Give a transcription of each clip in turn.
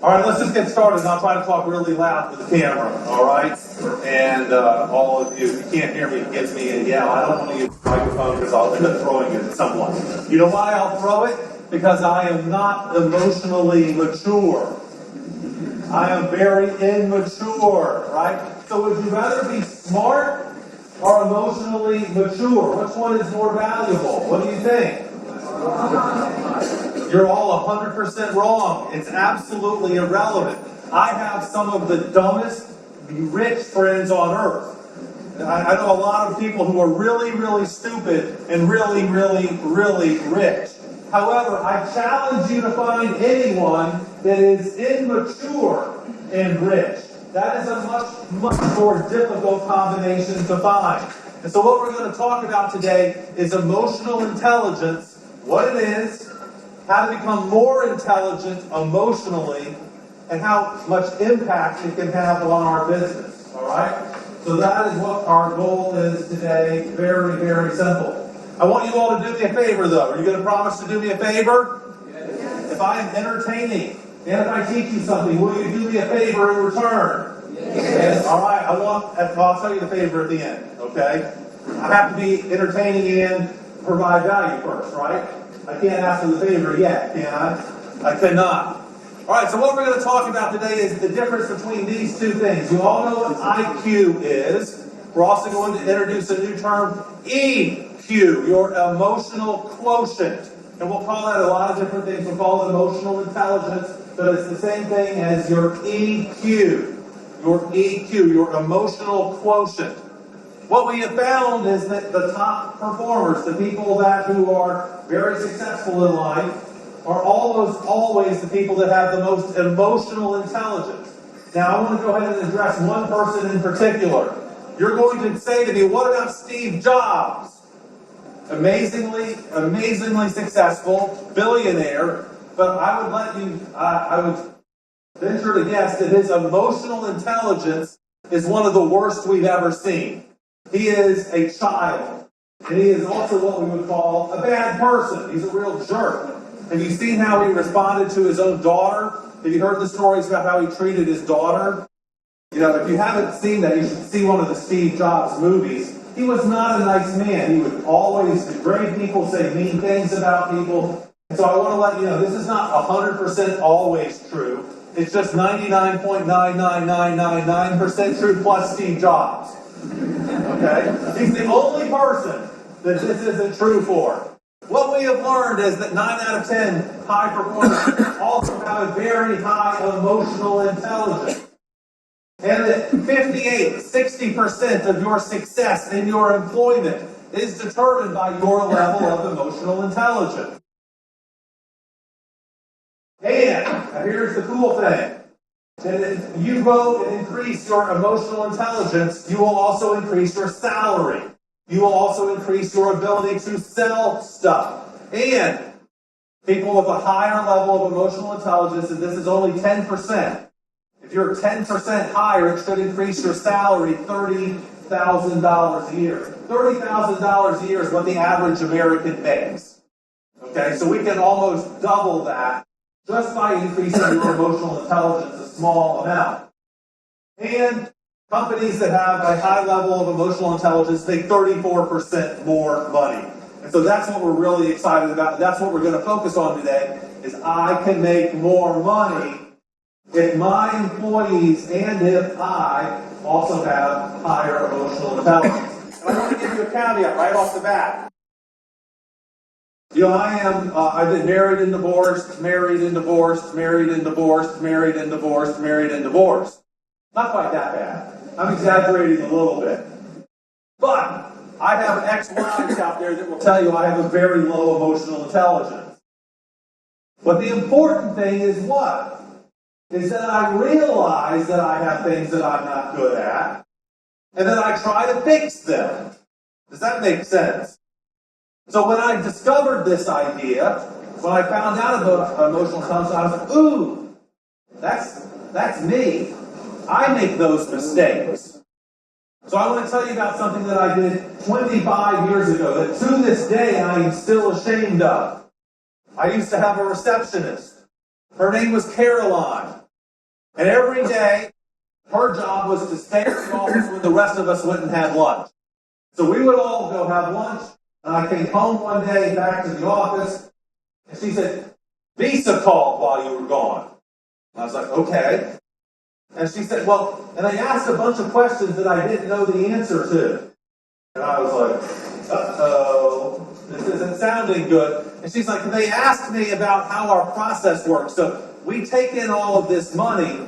All right, let's just get started. And I'll try to talk really loud to the camera, all right? And all of you, if you can't hear me, give me a yell. I don't want to use the microphone because I'll end up throwing it at someone. You know why I'll throw it? Because I am not emotionally mature. I am very immature, right? So would you rather be smart or emotionally mature? Which one is more valuable? What do you think? You're all 100% wrong. It's absolutely irrelevant. I have some of the dumbest, rich friends on earth. I know a lot of people who are really, really stupid and really, really, really rich. However, I challenge you to find anyone that is immature and rich. That is a much, much more difficult combination to find. And so what we're going to talk about today is emotional intelligence, what it is, how to become more intelligent emotionally, and how much impact it can have on our business. All right? So that is what our goal is today. Very, very simple. I want you all to do me a favor, though. Are you going to promise to do me a favor? Yes. If I am entertaining, and if I teach you something, will you do me a favor in return? Yes. All right. I'll tell you the favor at the end. Okay? I have to be entertaining and provide value first, right? I can't ask for the favor yet, can I? I cannot. All right, so what we're going to talk about today is the difference between these two things. You all know what IQ is. We're also going to introduce a new term, EQ, your emotional quotient. And we'll call that a lot of different things. We'll call it emotional intelligence, but it's the same thing as your EQ. Your EQ, your emotional quotient. What we have found is that the top performers, the people who are very successful in life, are almost always the people that have the most emotional intelligence. Now, I want to go ahead and address one person in particular. You're going to say to me, what about Steve Jobs? Amazingly successful, billionaire, but I would venture to guess that his emotional intelligence is one of the worst we've ever seen. He is a child, and he is also what we would call a bad person. He's a real jerk. Have you seen how he responded to his own daughter? Have you heard the stories about how he treated his daughter? You know, if you haven't seen that, you should see one of the Steve Jobs movies. He was not a nice man. He would always degrade people, say mean things about people. So I want to let you know, this is not 100% always true. It's just 99.99999% true plus Steve Jobs. Okay? He's the only person that this isn't true for. What we have learned is that 9 out of 10 high performers also have a very high emotional intelligence. And that 58-60% of your success in your employment is determined by your level of emotional intelligence. And here's the cool thing. And if you go and increase your emotional intelligence, you will also increase your salary. You will also increase your ability to sell stuff. And people with a higher level of emotional intelligence, and this is only 10%. If you're 10% higher, it should increase your salary $30,000 a year. $30,000 a year is what the average American makes. Okay, so we can almost double that just by increasing your emotional intelligence a small amount. And companies that have a high level of emotional intelligence make 34% more money. And so that's what we're really excited about. That's what we're going to focus on today, is I can make more money if my employees and if I also have higher emotional intelligence. And I want to give you a caveat right off the bat. You know, I've been married and divorced, married and divorced, married and divorced, married and divorced, married and divorced. Not quite that bad. I'm exaggerating a little bit. But I have ex-wives out there that will tell you I have a very low emotional intelligence. But the important thing is what? Is that I realize that I have things that I'm not good at, and then I try to fix them. Does that make sense? So when I discovered this idea, when I found out about emotional intelligence, I was like, ooh, that's me. I make those mistakes. So I want to tell you about something that I did 25 years ago that to this day I am still ashamed of. I used to have a receptionist. Her name was Caroline. And every day, her job was to stay in the office when the rest of us went and had lunch. So we would all go have lunch, and I came home one day back to the office, and she said, Visa called while you were gone. I was like, okay. And she said, well, and they asked a bunch of questions that I didn't know the answer to. And I was like, uh-oh, this isn't sounding good. And she's like, they asked me about how our process works. So we take in all of this money,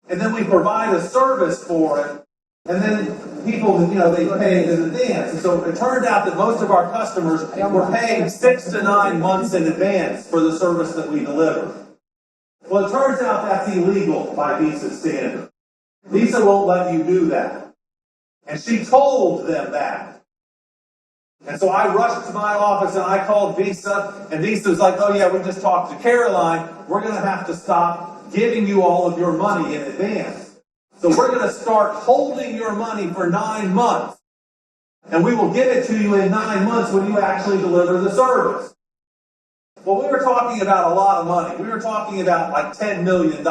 and then we provide a service for it, and then people, they pay in advance. And so it turned out that most of our customers were paying 6 to 9 months in advance for the service that we deliver. Well, it turns out that's illegal by Visa standard. Visa won't let you do that. And she told them that. And so I rushed to my office and I called Visa, and Visa was like, oh yeah, we just talked to Caroline. We're going to have to stop giving you all of your money in advance. So we're going to start holding your money for 9 months. And we will give it to you in 9 months when you actually deliver the service. Well, we were talking about a lot of money. We were talking about like $10 million.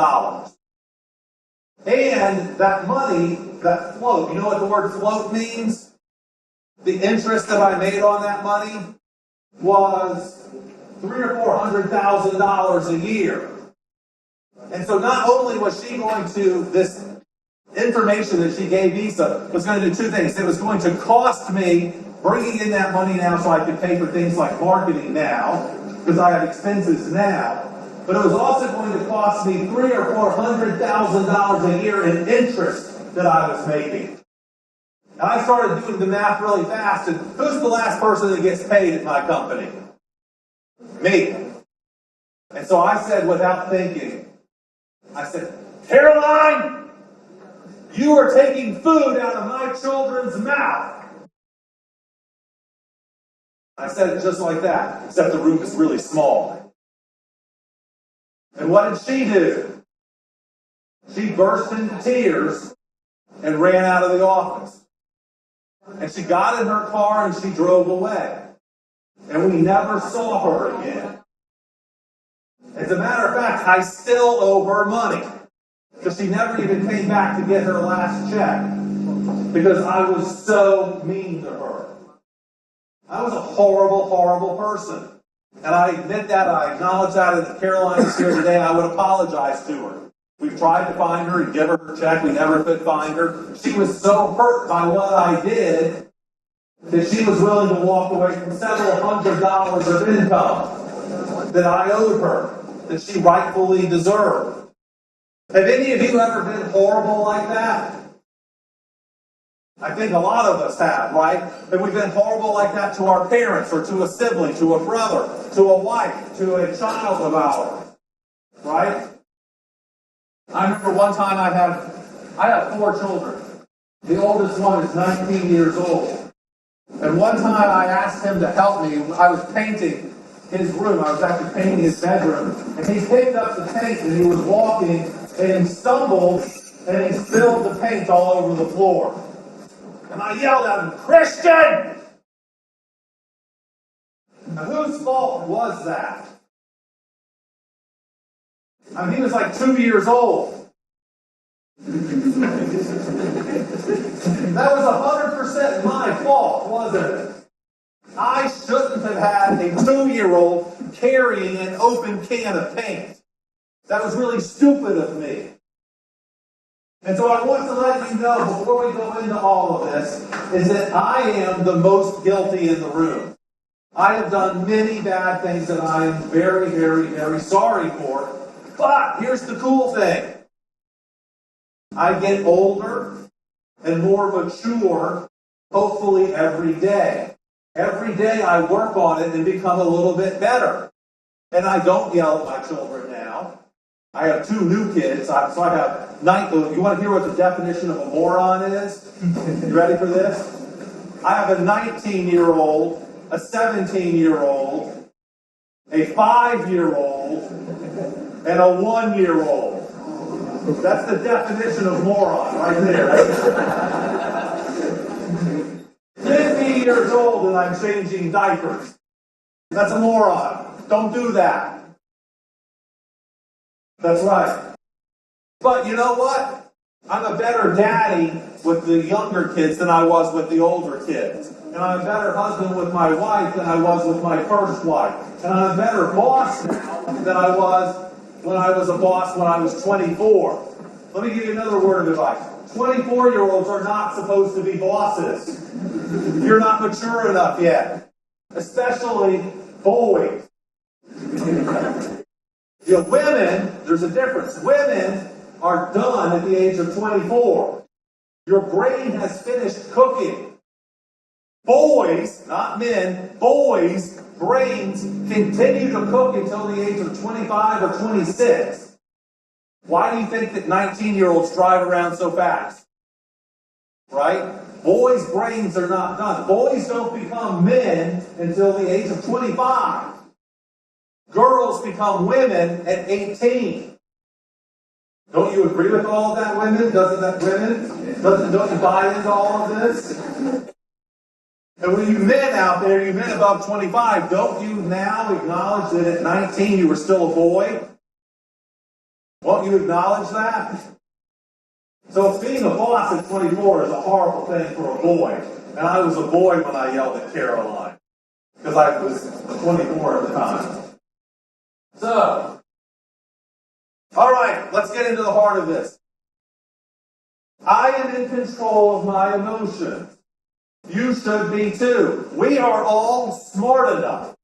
And that money, that float, you know what the word float means? The interest that I made on that money was $300,000 or $400,000 a year. And so not only was she going to, this information that she gave Visa was going to do two things. It was going to cost me bringing in that money now so I could pay for things like marketing now, because I have expenses now. But it was also going to cost me $300,000 or $400,000 a year in interest that I was making. And I started doing the math really fast, and who's the last person that gets paid at my company? Me. And so I said, without thinking, I said, Caroline, you are taking food out of my children's mouth. I said it just like that, except the room is really small. And what did she do? She burst into tears and ran out of the office. And she got in her car and she drove away. And we never saw her again. As a matter of fact, I still owe her money, because she never even came back to get her last check, because I was so mean to her. I was a horrible, horrible person. And I admit that, I acknowledge that, and if Caroline is here today, I would apologize to her. We've tried to find her and give her her check. We never could find her. She was so hurt by what I did that she was willing to walk away from several $100s of income that I owed her, that she rightfully deserved. Have any of you ever been horrible like that? I think a lot of us have, right? And we've been horrible like that to our parents, or to a sibling, to a brother, to a wife, to a child of ours, right? I remember one time I have 4 children. The oldest one is 19 years old. And one time I asked him to help me. I was painting his room. I was actually painting his bedroom. And he picked up the paint and he was walking and he stumbled and he spilled the paint all over the floor. And I yelled at him, Christian! Now, whose fault was that? I mean, he was like 2 years old. That was 100% my fault, wasn't it? I shouldn't have had a 2-year-old carrying an open can of paint. That was really stupid of me. And so I want to let you know, before we go into all of this, is that I am the most guilty in the room. I have done many bad things that I am very, very, very sorry for. But here's the cool thing. I get older and more mature, hopefully every day. Every day I work on it and become a little bit better. And I don't yell at my children now. I have 2 new kids, so I have 9. You want to hear what the definition of a moron is? You ready for this? I have a 19-year-old, a 17-year-old, a 5-year-old, and a 1-year-old. That's the definition of moron right there. 50 years old and I'm changing diapers. That's a moron. Don't do that. That's right. But you know what? I'm a better daddy with the younger kids than I was with the older kids. And I'm a better husband with my wife than I was with my first wife. And I'm a better boss now than I was when I was a boss when I was 24. Let me give you another word of advice. 24-year-olds are not supposed to be bosses. You're not mature enough yet. Especially boys. Women, there's a difference. Women are done at the age of 24. Your brain has finished cooking. Boys, not men, boys' brains continue to cook until the age of 25 or 26. Why do you think that 19-year-olds drive around so fast? Right? Boys' brains are not done. Boys don't become men until the age of 25. Girls become women at 18. Don't you agree with all of that, women? Don't you buy into all of this? And when you men out there, you men above 25, don't you now acknowledge that at 19 you were still a boy? Won't you acknowledge that? So being a boss at 24 is a horrible thing for a boy. And I was a boy when I yelled at Caroline. Because I was 24 at the time. So, alright, let's get into the heart of this. I am in control of my emotions. You should be too. We are all smart enough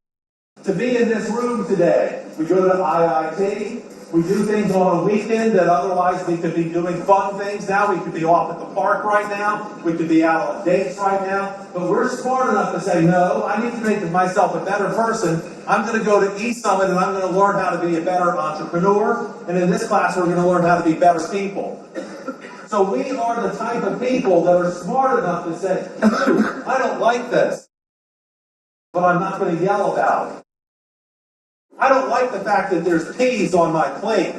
to be in this room today. We go to IIT. We do things on a weekend that otherwise we could be doing fun things now. We could be off at the park right now. We could be out on dates right now. But we're smart enough to say, no, I need to make myself a better person. I'm going to go to eSummit and I'm going to learn how to be a better entrepreneur. And in this class, we're going to learn how to be better people. So we are the type of people that are smart enough to say, I don't like this, but I'm not going to yell about it. I don't like the fact that there's peas on my plate,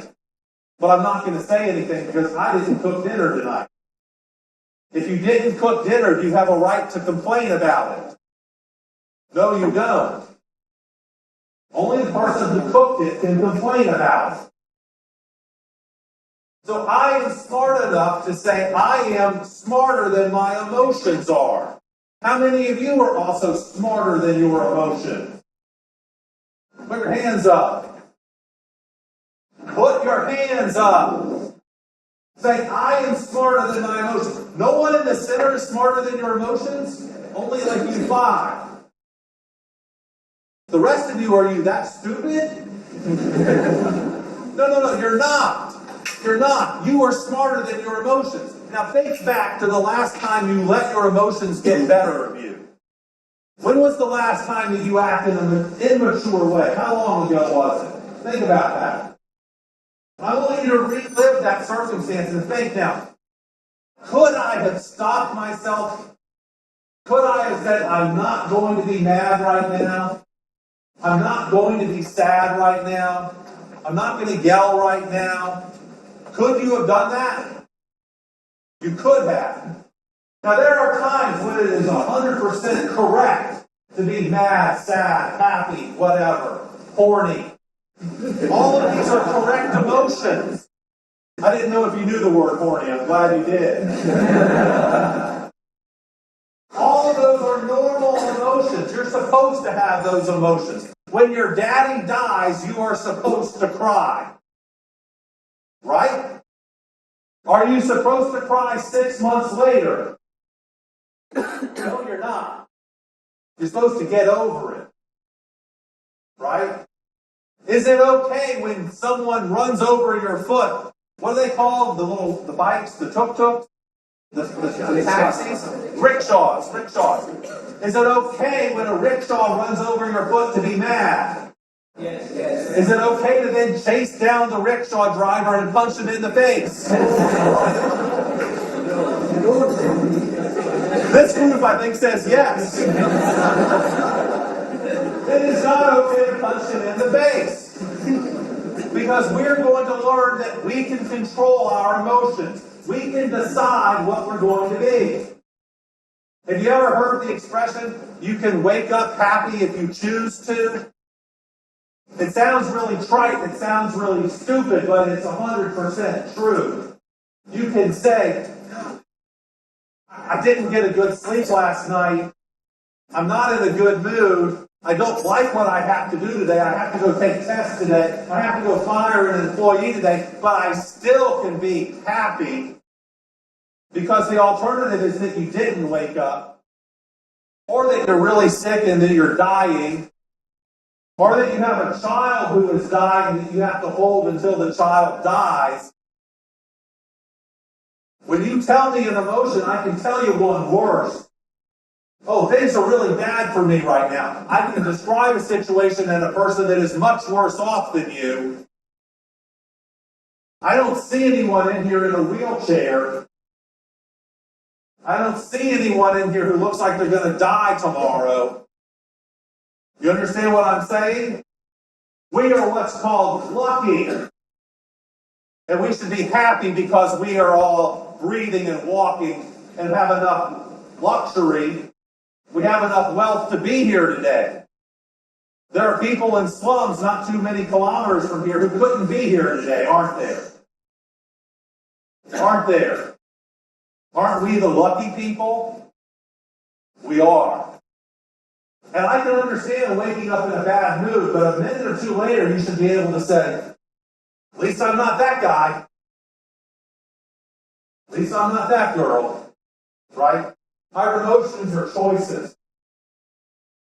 but I'm not going to say anything because I didn't cook dinner tonight. If you didn't cook dinner, you have a right to complain about it. No, you don't. Only the person who cooked it can complain about it. So I am smart enough to say I am smarter than my emotions are. How many of you are also smarter than your emotions? Put your hands up. Put your hands up. Say, I am smarter than my emotions. No one in the center is smarter than your emotions? Only like you 5. The rest of you, are you that stupid? No, you're not. You're not. You are smarter than your emotions. Now think back to the last time you let your emotions get better of you. When was the last time that you acted in an immature way? How long ago was it? Think about that. I want you to relive that circumstance and think now, could I have stopped myself? Could I have said, I'm not going to be mad right now? I'm not going to be sad right now? I'm not going to yell right now? Could you have done that? You could have. Now, there are times when it is 100% correct to be mad, sad, happy, whatever, horny. All of these are correct emotions. I didn't know if you knew the word horny. I'm glad you did. All of those are normal emotions. You're supposed to have those emotions. When your daddy dies, you are supposed to cry. Right? Are you supposed to cry 6 months later? No, you're not. You're supposed to get over it. Right? Is it okay when someone runs over your foot? What do they call the bikes, the tuk-tuks? The taxis? Rickshaws. Is it okay when a rickshaw runs over your foot to be mad? Yes. Is it okay to then chase down the rickshaw driver and punch him in the face? This group, I think, says yes. It is not okay to punch him in the face. Because we're going to learn that we can control our emotions. We can decide what we're going to be. Have you ever heard the expression, you can wake up happy if you choose to? It sounds really trite, it sounds really stupid, but it's 100% true. You can say, I didn't get a good sleep last night. I'm not in a good mood. I don't like what I have to do today. I have to go take tests today. I have to go fire an employee today, but I still can be happy because the alternative is that you didn't wake up, or that you're really sick and that you're dying, or that you have a child who is dying that you have to hold until the child dies. When you tell me an emotion, I can tell you one worse. Oh, things are really bad for me right now. I can describe a situation and a person that is much worse off than you. I don't see anyone in here in a wheelchair. I don't see anyone in here who looks like they're going to die tomorrow. You understand what I'm saying? We are what's called lucky. And we should be happy because we are all breathing and walking and have enough luxury. We have enough wealth to be here today. There are people in slums not too many kilometers from here who couldn't be here today, aren't there? Aren't there? Aren't we the lucky people? We are. And I can understand waking up in a bad mood, but a minute or two later you should be able to say, at least I'm not that guy. At least I'm not that girl. Right? Our emotions are choices.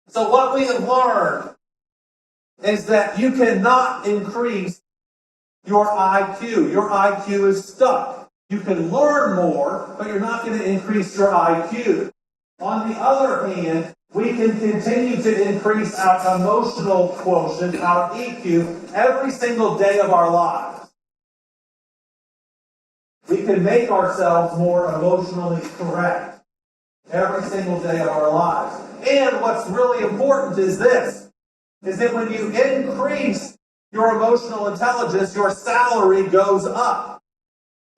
So what we have learned is that you cannot increase your IQ. Your IQ is stuck. You can learn more, but you're not going to increase your IQ. On the other hand, we can continue to increase our emotional quotient, our EQ, every single day of our lives. We can make ourselves more emotionally correct every single day of our lives. And what's really important is this, is that when you increase your emotional intelligence, your salary goes up.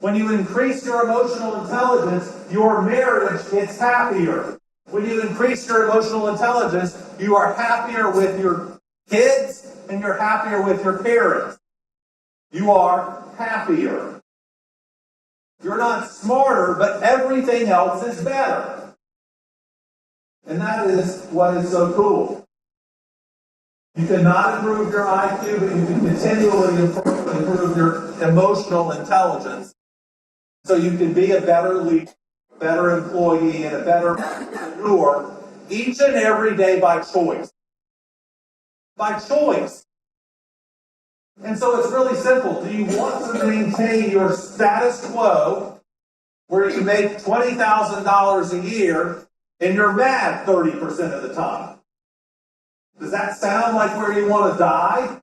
When you increase your emotional intelligence, your marriage gets happier. When you increase your emotional intelligence, you are happier with your kids and you're happier with your parents. You are happier. You're not smarter, but everything else is better. And that is what is so cool. You cannot improve your IQ, but you can continually improve your emotional intelligence. So you can be a better leader, better employee, and a better entrepreneur each and every day by choice. By choice. And so it's really simple. Do you want to maintain your status quo where you make $20,000 a year and you're mad 30% of the time? Does that sound like where you want to die?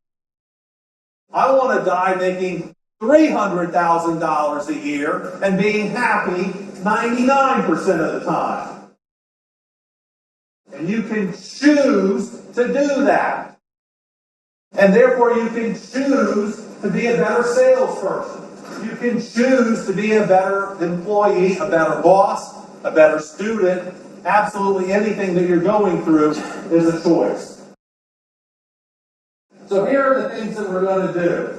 I want to die making $300,000 a year and being happy 99% of the time. And you can choose to do that. And therefore you can choose to be a better salesperson. You can choose to be a better employee, a better boss, a better student. Absolutely anything that you're going through is a choice. So here are the things that we're going to do.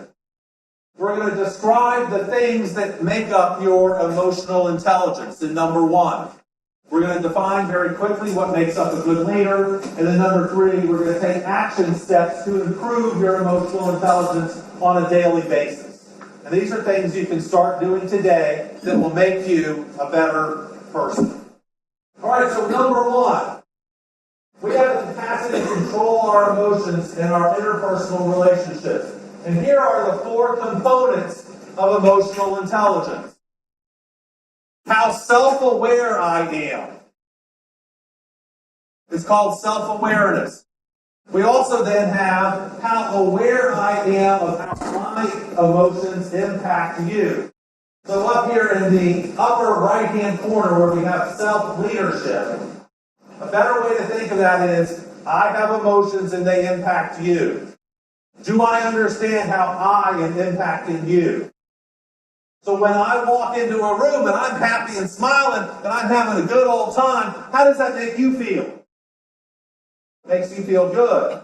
We're going to describe the things that make up your emotional intelligence. And number one, we're going to define very quickly what makes up a good leader. And then number three, we're going to take action steps to improve your emotional intelligence on a daily basis. And these are things you can start doing today that will make you a better person. All right, so number one, we have the capacity to control our emotions in our interpersonal relationships. And here are the four components of emotional intelligence. How self-aware I am. It's called self-awareness. We also then have how aware I am of how my emotions impact you. So up here in the upper right-hand corner where we have self-leadership, a better way to think of that is, I have emotions and they impact you. Do I understand how I am impacting you? So when I walk into a room and I'm happy and smiling and I'm having a good old time, how does that make you feel? It makes you feel good.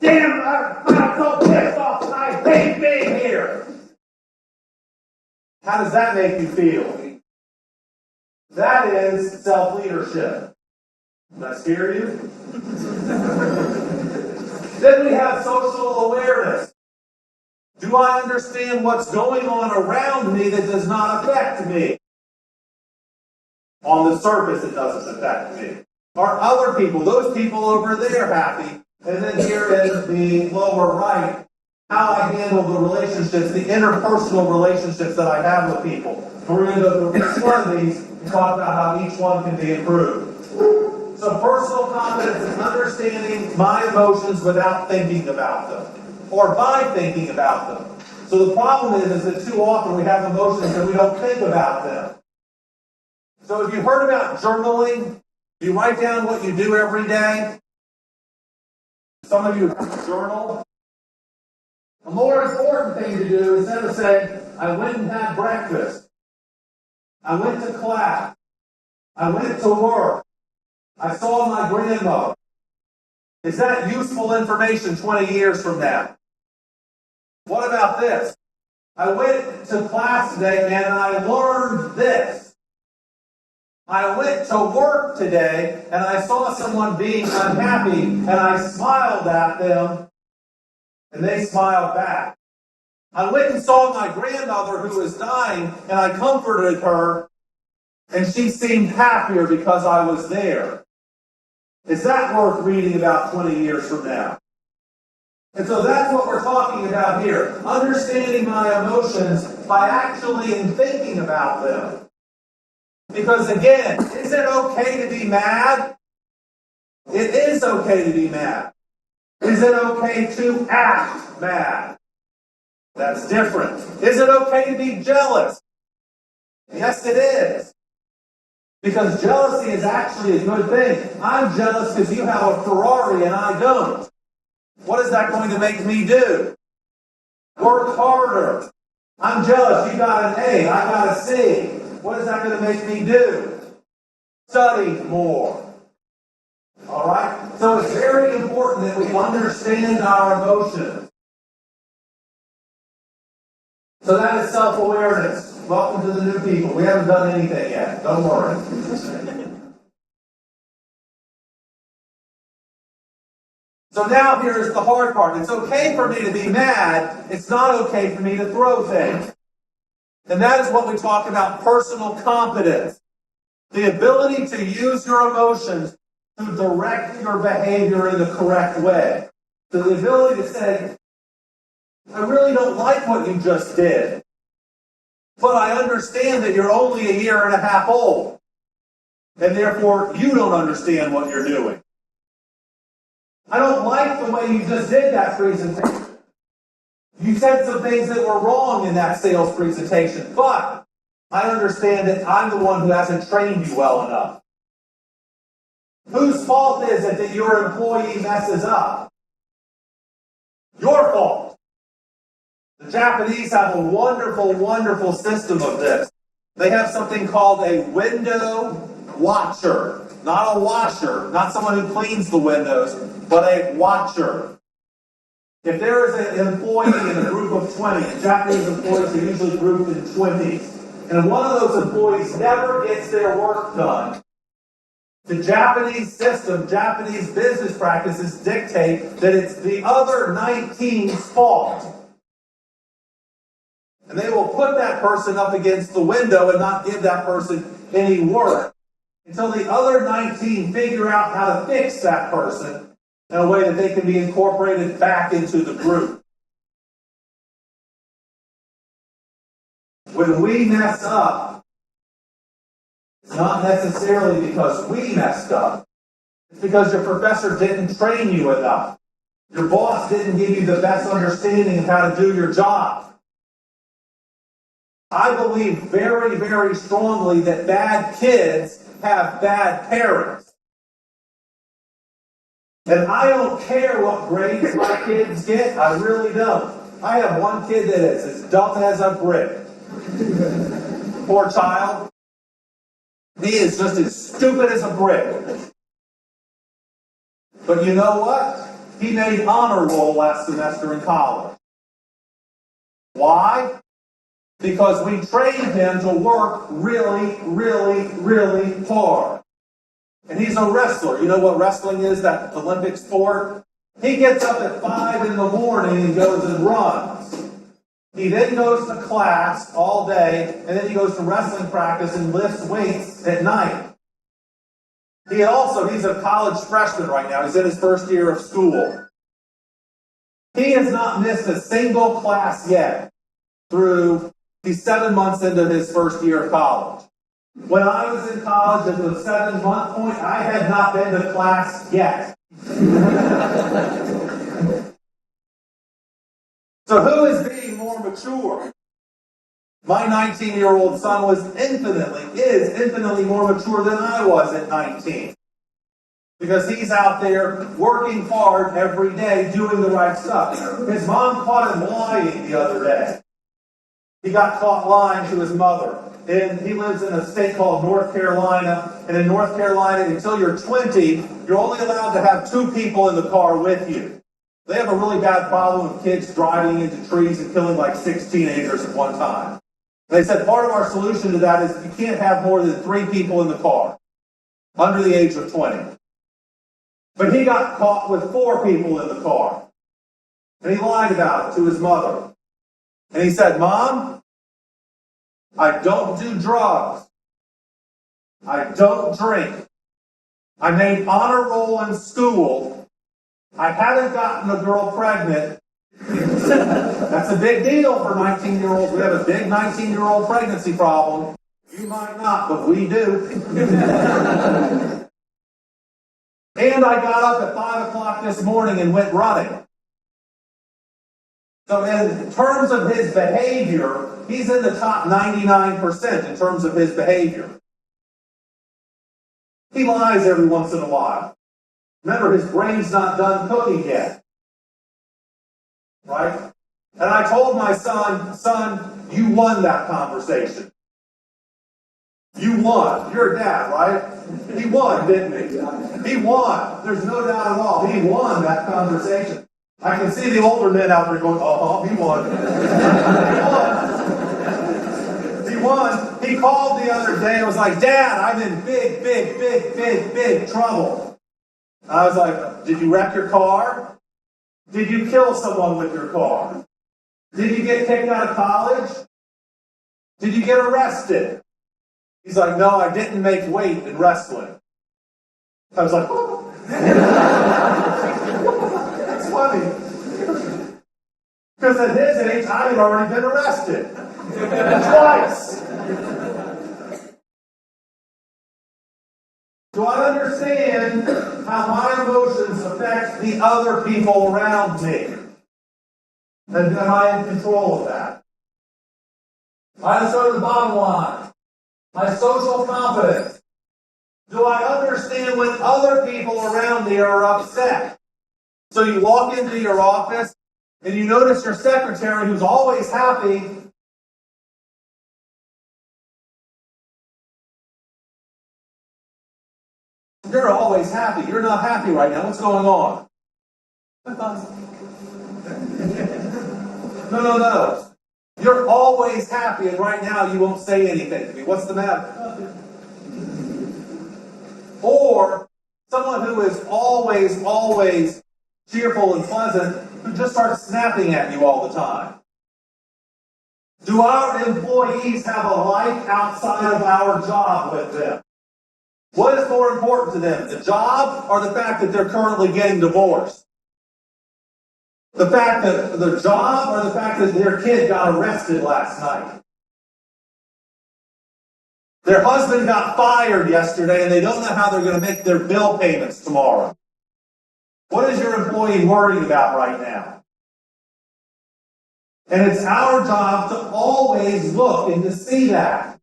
Damn, I'm so pissed off. I hate being here. How does that make you feel? That is self-leadership. Did I scare you? Then we have social awareness. Do I understand what's going on around me that does not affect me? On the surface, it doesn't affect me. Are other people, those people over there, happy? And then here in the lower right, how I handle the relationships, the interpersonal relationships that I have with people. We're going to go through each one of these and talk about how each one can be improved. So personal competence is understanding my emotions without thinking about them, or by thinking about them. So the problem is that too often we have emotions and we don't think about them. So have you heard about journaling? Do you write down what you do every day? Some of you journal. A more important thing to do, instead of saying, I went and had breakfast, I went to class, I went to work, I saw my grandmother. Is that useful information 20 years from now? What about this? I went to class today and I learned this. I went to work today and I saw someone being unhappy and I smiled at them and they smiled back. I went and saw my grandmother who was dying and I comforted her and she seemed happier because I was there. Is that worth reading about 20 years from now? And so that's what we're talking about here. Understanding my emotions by actually thinking about them. Because again, is it okay to be mad? It is okay to be mad. Is it okay to act mad? That's different. Is it okay to be jealous? Yes, it is. Because jealousy is actually a good thing. I'm jealous because you have a Ferrari and I don't. What is that going to make me do? Work harder. I'm jealous. You got an A. I got a C. What is that going to make me do? Study more. All right? So it's very important that we understand our emotions. So that is self-awareness. Welcome to the new people. We haven't done anything yet. Don't worry. So now here's the hard part. It's okay for me to be mad. It's not okay for me to throw things. And that is what we talk about personal competence. The ability to use your emotions to direct your behavior in the correct way. So the ability to say, I really don't like what you just did. But I understand that you're only a year and a half old. And therefore, you don't understand what you're doing. I don't like the way you just did that presentation. You said some things that were wrong in that sales presentation, but I understand that I'm the one who hasn't trained you well enough. Whose fault is it that your employee messes up? Your fault. The Japanese have a wonderful, wonderful system of this. They have something called a window watcher. Not a washer, not someone who cleans the windows, but a watcher. If there is an employee in a group of 20, Japanese employees are usually grouped in 20s, and one of those employees never gets their work done, the Japanese system, Japanese business practices dictate that it's the other 19's fault. And they will put that person up against the window and not give that person any work until the other 19 figure out how to fix that person in a way that they can be incorporated back into the group. When we mess up, it's not necessarily because we messed up. It's because your professor didn't train you enough. Your boss didn't give you the best understanding of how to do your job. I believe very, very strongly that bad kids have bad parents. And I don't care what grades my kids get. I really don't. I have one kid that is as dumb as a brick. Poor child. He is just as stupid as a brick. But you know what? he made honor roll last semester in college. Why? Because we trained him to work really, really, really hard. And he's a wrestler. You know what wrestling is, that Olympic sport? He gets up at 5 in the morning and goes and runs. He then goes to class all day, and then he goes to wrestling practice and lifts weights at night. He's a college freshman right now. He's in his first year of school. He has not missed a single class yet he's 7 months into his first year of college. When I was in college at the 7-month point, I had not been to class yet. So who is being more mature? My 19-year-old son is infinitely more mature than I was at 19. Because he's out there working hard every day, doing the right stuff. His mom caught him lying the other day. He got caught lying to his mother. And he lives in a state called North Carolina. And in North Carolina, until you're 20, you're only allowed to have 2 people in the car with you. They have a really bad problem of kids driving into trees and killing like 6 teenagers at one time. They said part of our solution to that is you can't have more than 3 people in the car under the age of 20. But he got caught with 4 people in the car. And he lied about it to his mother. And he said, "Mom, I don't do drugs. I don't drink. I made honor roll in school. I haven't gotten a girl pregnant." That's a big deal for 19-year-olds. We have a big 19-year-old pregnancy problem. You might not, but we do. And I got up at 5 o'clock this morning and went running. So in terms of his behavior, he's in the top 99% in terms of his behavior. He lies every once in a while. Remember, his brain's not done cooking yet. Right? And I told my son, you won that conversation. You won. You're a dad, right? He won, didn't he? He won. There's no doubt at all. He won that conversation. I can see the older men out there going, he won. He won. He called the other day and was like, "Dad, I'm in big trouble." I was like, "Did you wreck your car? Did you kill someone with your car? Did you get kicked out of college? Did you get arrested?" He's like, "No, I didn't make weight in wrestling." I was like, "Oh." That's funny. Because at his age, I had already been arrested. Twice. Do I understand how my emotions affect the other people around me? And am I in control of that? Let's go to the bottom line. My social confidence. Do I understand when other people around me are upset? So you walk into your office and you notice your secretary who's always happy. You're always happy. You're not happy right now. What's going on? No. You're always happy, and right now you won't say anything to me. What's the matter? Or someone who is always cheerful and pleasant, who just starts snapping at you all the time. Do our employees have a life outside of our job with them? What is more important to them, the job or the fact that they're currently getting divorced? The fact that the job or the fact that their kid got arrested last night? Their husband got fired yesterday and they don't know how they're going to make their bill payments tomorrow. What is your employee worried about right now? And it's our job to always look and to see that.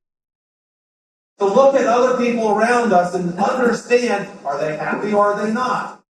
To look at other people around us and understand, are they happy or are they not?